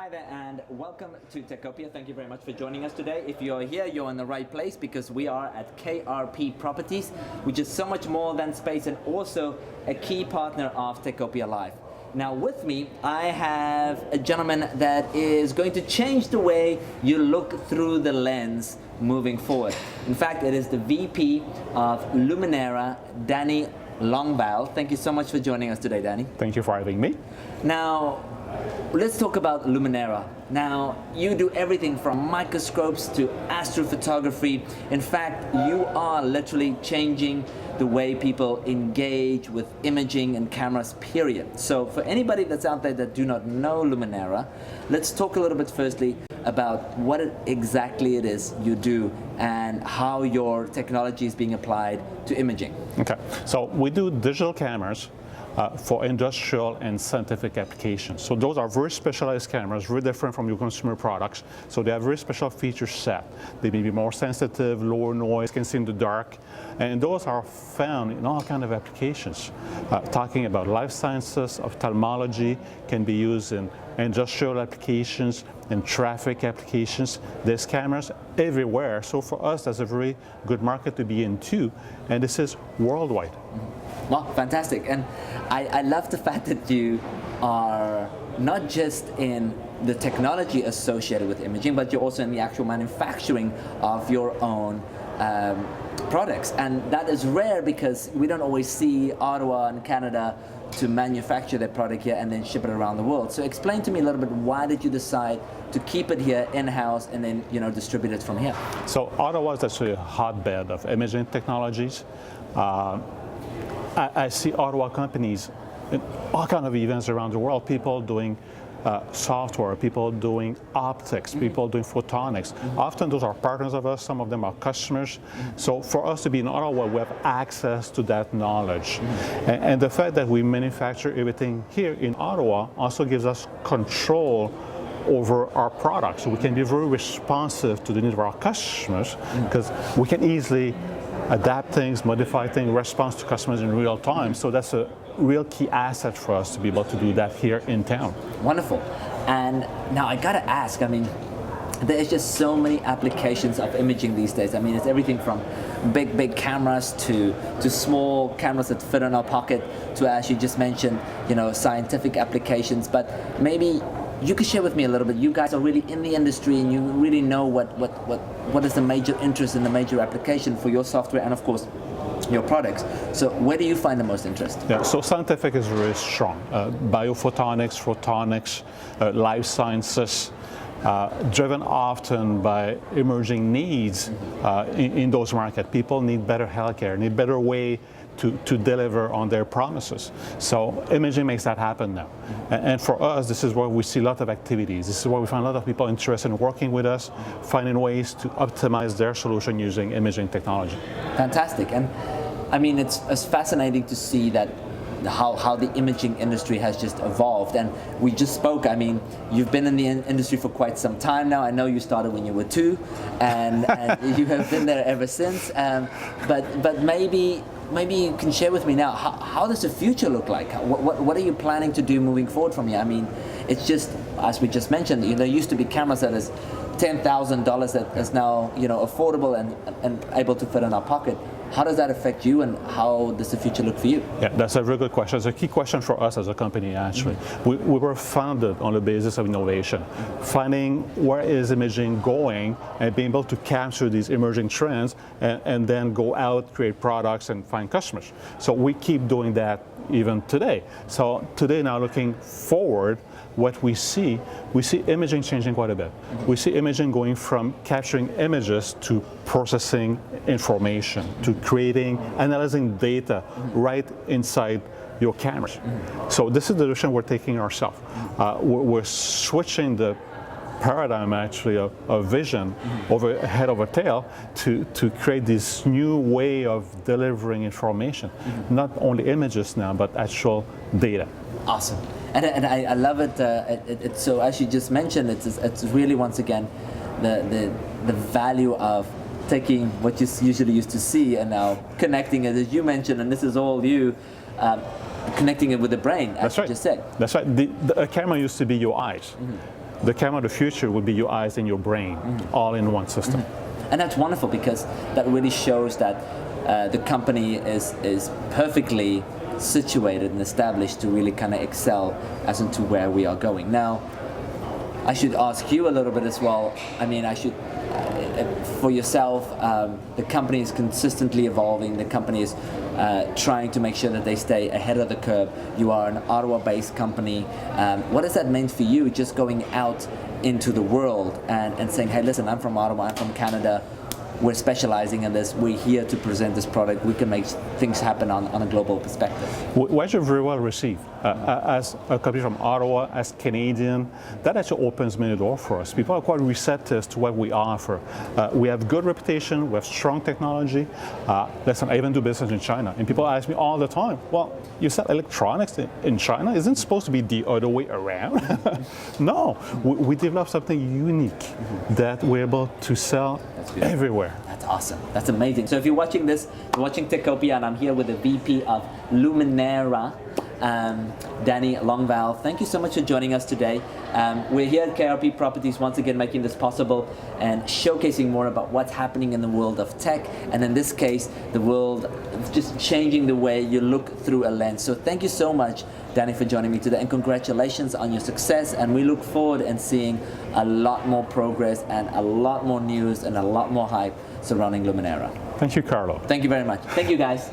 Hi there and welcome to Techopia. Thank you very much for joining us today. If you're here, you're in the right place because we are at KRP Properties, which is so much more than space and also a key partner of Techopia Live. Now with me, I have a gentleman that is going to change the way you look through the lens moving forward. In fact, it is the VP of Lumenera, Danny Longbail. Thank you so much for joining us today, Danny. Thank you for having me. Now, let's talk about Lumenera. Now, you do everything from microscopes to astrophotography. In fact, you are literally changing the way people engage with imaging and cameras, period. So for anybody that's out there that do not know Lumenera, let's talk a little bit firstly about what exactly it is you do and how your technology is being applied to imaging. Okay, so we do digital cameras for industrial and scientific applications. So those are very specialized cameras, very different from your consumer products. So they have very special feature set. They may be more sensitive, lower noise, can see in the dark. And those are found in all kinds of applications. Talking about life sciences, ophthalmology, can be used in industrial applications, in traffic applications. There's cameras everywhere. So for us, that's a very good market to be in too. And this is worldwide. Well, fantastic. And I love the fact that you are not just in the technology associated with imaging, but you're also in the actual manufacturing of your own products. And that is rare because we don't always see Ottawa and Canada to manufacture their product here and then ship it around the world. So explain to me a little bit, why did you decide to keep it here in-house and then distribute it from here? So Ottawa is actually a hotbed of imaging technologies. I see Ottawa companies in all kinds of events around the world, people doing software, people doing optics, people doing photonics. Often those are partners of us, some of them are customers. So for us to be in Ottawa, we have access to that knowledge. And the fact that we manufacture everything here in Ottawa also gives us control over our products. So we can be very responsive to the needs of our customers because we can easily adapt things, modify things, respond to customers in real time. So that's a real key asset for us to be able to do that here in town. Wonderful. And now I gotta ask, I mean, there's just so many applications of imaging these days. I mean, it's everything from big cameras to small cameras that fit in our pocket to, as you just mentioned, scientific applications. But maybe you could share with me a little bit. You guys are really in the industry and you really know what is the major interest in the major application for your software and of course your products. So where do you find the most interest? Yeah, so scientific is really strong. Biophotonics, photonics, life sciences, driven often by emerging needs in those markets. People need better healthcare, need better way to deliver on their promises. So imaging makes that happen now. And for us, this is where we see a lot of activities. This is where we find a lot of people interested in working with us, finding ways to optimize their solution using imaging technology. Fantastic. And I mean, it's fascinating to see that how the imaging industry has just evolved. And we just spoke, I mean, you've been in the industry for quite some time now. I know you started when you were 2 and you have been there ever since. But maybe you can share with me now, how does the future look like? What are you planning to do moving forward from here? I mean, it's just, as we just mentioned, there used to be cameras that is $10,000 that is now affordable and able to fit in our pocket. How does that affect you and how does the future look for you? Yeah, that's a very good question. It's a key question for us as a company, actually. We were founded on the basis of innovation, finding where is imaging going and being able to capture these emerging trends and then go out, create products and find customers. So we keep doing that even today. So today, now looking forward, what we see imaging changing quite a bit. We see imaging going from capturing images to processing information, to creating, analyzing data right inside your cameras. So this is the direction we're taking ourselves. We're switching the paradigm actually of vision over head over tail to create this new way of delivering information. Not only images now, but actual data. Awesome. And I love it. So as you just mentioned, it's really once again the value of taking what you usually used to see and now connecting it, as you mentioned, and this is all you, connecting it with the brain, as you just said. That's right. A camera used to be your eyes. the camera of the future will be your eyes and your brain, all in one system. And that's wonderful, because that really shows that the company is perfectly situated and established to really kind of excel as into where we are going. Now, I should ask you a little bit as well. I mean, for yourself, the company is consistently evolving. The company is trying to make sure that they stay ahead of the curve. You are an Ottawa-based company. What does that mean for you, just going out into the world and saying, hey, listen, I'm from Ottawa, I'm from Canada, we're specializing in this, we're here to present this product, we can make things happen on a global perspective? We're actually very well received. As a company from Ottawa, as Canadian, that actually opens many doors for us. People are quite receptive to what we offer. We have good reputation, we have strong technology. Listen, I even do business in China, and people ask me all the time, well, you sell electronics in China? Isn't it supposed to be the other way around? No, we developed something unique that we're able to sell everywhere. That's awesome. That's amazing. So if you're watching this, you're watching Techopia, and I'm here with the VP of Lumenera, Danny Longval. Thank you so much for joining us today. We're here at KRP Properties once again making this possible and showcasing more about what's happening in the world of tech, and in this case, the world just changing the way you look through a lens. So thank you so much, Danny, for joining me today, and congratulations on your success, and we look forward and seeing a lot more progress and a lot more news and a lot more hype surrounding Lumenera. Thank you, Carlo. Thank you very much. Thank you, guys.